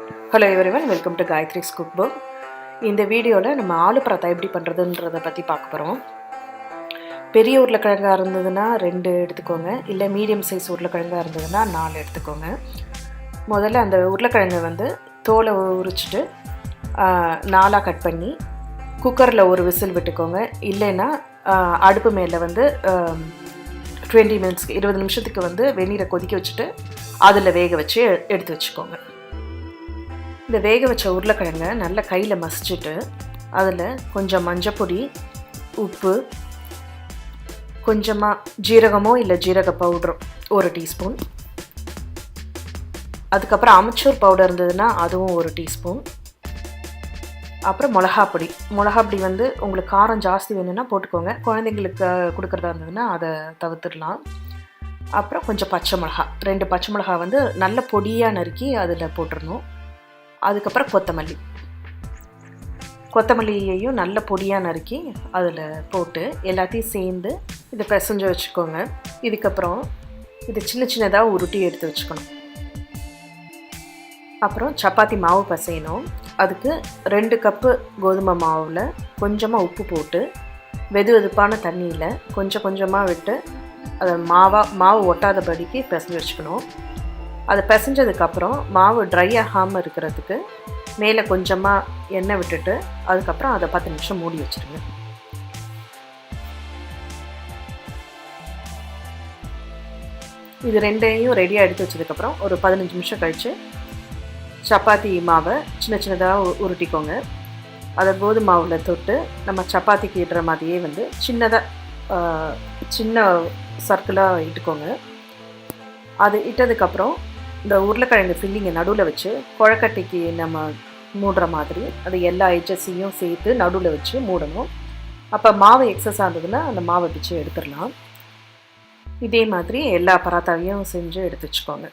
Hello everyone, welcome to Gayatri's cookbook. இந்த வீடியோல நம்ம ஆலு பராத்தா எப்படி பண்றதுன்றத பத்தி பார்க்க போறோம். பெரிய உருளைக்கிழங்கா இருந்ததுன்னா 2 எடுத்துக்கோங்க, இல்ல மீடியம் சைஸ் உருளைக்கிழங்கா இருந்ததுன்னா 4 எடுத்துக்கோங்க. முதல்ல அந்த உருளைக்கிழங்கை வந்து தோலை உரிச்சிட்டு நாலா கட் பண்ணி குக்கர்ல ஒரு விசில் விட்டுக்கோங்க. இல்லைன்னா அடுப்பு மேல வந்து 20 நிமிஷத்துக்கு வந்து வெந்நீரை கொதிக்க வச்சுட்டு அதில் வேக வச்சு எடுத்து வச்சுக்கோங்க. இந்த வேக வச்ச உருளைக்கிழங்கை நல்லா கையில் மசிச்சுட்டு அதில் கொஞ்சம் மஞ்சப்பொடி, உப்பு, கொஞ்சமாக ஜீரகமோ இல்லை ஜீரக பவுடரோ 1 டீஸ்பூன், அதுக்கப்புறம் அம்ச்சூர் பவுடர் இருந்ததுன்னா அதுவும் 1 டீஸ்பூன், அப்புறம் மிளகாப்பொடி வந்து உங்களுக்கு காரம் ஜாஸ்தி வேணும்னா போட்டுக்கோங்க, குழந்தைங்களுக்கு கொடுக்குறதா இருந்ததுன்னா அதை தவிர்த்துடலாம். அப்புறம் கொஞ்சம் பச்சை மிளகா, 2 பச்சை மிளகா வந்து நல்ல பொடியாக நறுக்கி அதில் போட்டுடணும். அதுக்கப்புறம் கொத்தமல்லியையும் நல்ல பொடியாக நறுக்கி அதில் போட்டு எல்லாத்தையும் சேர்ந்து இதை பிசைஞ்சு வச்சுக்கோங்க. இதுக்கப்புறம் இதை சின்னதாக உருட்டி எடுத்து வச்சுக்கணும். அப்புறம் சப்பாத்தி மாவு பிசையணும். அதுக்கு 2 கப்பு கோதுமை மாவில் கொஞ்சமாக உப்பு போட்டு வெதுவெதுப்பான தண்ணியில் கொஞ்சமாக விட்டு அதை மாவு ஒட்டாதபடிக்கு பிசைஞ்சு வச்சுக்கணும். அதை பிசைஞ்சதுக்கப்புறம் மாவு ட்ரை ஆகாமல் இருக்கிறதுக்கு மேலே கொஞ்சமாக எண்ணெய் விட்டுட்டு அதுக்கப்புறம் அதை 10 நிமிஷம் மூடி வச்சுருங்க. இது ரெண்டையும் ரெடியாக எடுத்து வச்சதுக்கப்புறம் ஒரு 15 நிமிஷம் கழித்து சப்பாத்தி மாவை சின்னதாக உருட்டிக்கோங்க. அதை கோதுமை மாவில் தொட்டு நம்ம சப்பாத்திக்கு இடுற மாதிரியே வந்து சின்ன சர்க்கிளாக இட்டுக்கோங்க. அது இட்டதுக்கப்புறம் இந்த உருளைக்கிழங்கு ஃபில்லிங்கை நடுவில் வச்சு குழக்கட்டைக்கு நம்ம மூடுற மாதிரி அது எல்லா எட்ஜஸையும் சேர்த்து நடுவில் வச்சு மூடணும். அப்போ மாவு எக்ஸஸ் ஆனதுன்னா அந்த மாவை பிச்சு எடுத்துடலாம். இதே மாதிரி எல்லா பராத்தாவையும் செஞ்சு எடுத்து வச்சுக்கோங்க.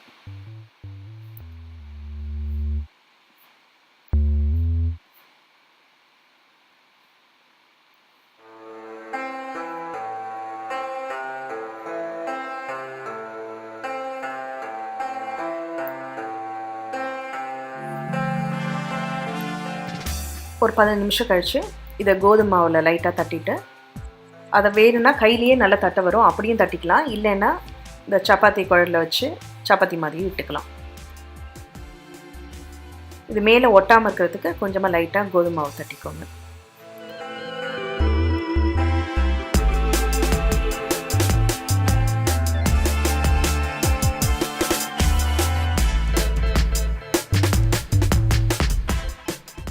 ஒரு 15 நிமிஷம் கழித்து இதை கோதுமை மாவில் லைட்டாக தட்டிட்டு அதை வேணும்னா கையிலேயே நல்லா தட்ட வரும், அப்படியும் தட்டிக்கலாம். இல்லைன்னா இந்த சப்பாத்தி குழலில் வச்சு சப்பாத்தி மாதிரியும் விட்டுக்கலாம். இது மேலே ஒட்டாமல் இருக்கிறதுக்கு கொஞ்சமாக லைட்டாக கோதுமை மாவு தட்டிக்கோங்க.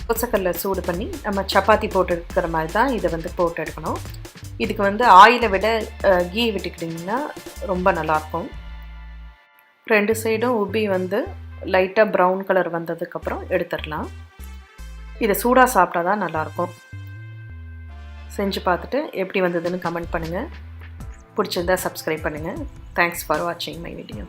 தோசைக்கல்ல சூடு பண்ணி நம்ம சப்பாத்தி போட்டு எடுக்கிற மாதிரி தான் இதை வந்து போட்டு எடுக்கணும். இதுக்கு வந்து ஆயிலை விட கீ விட்டுக்கிட்டிங்கன்னா ரொம்ப நல்லாயிருக்கும். 2 சைடும் உப்பி வந்து லைட்டாக ப்ரௌன் கலர் வந்ததுக்கப்புறம் எடுத்துடலாம். இதை சூடாக சாப்பிட்டா தான் நல்லாயிருக்கும். செஞ்சு பார்த்துட்டு எப்படி வந்ததுன்னு கமெண்ட் பண்ணுங்கள். பிடிச்சிருந்தா சப்ஸ்கிரைப் பண்ணுங்கள். தேங்க்ஸ் ஃபார் வாட்சிங் மை வீடியோ.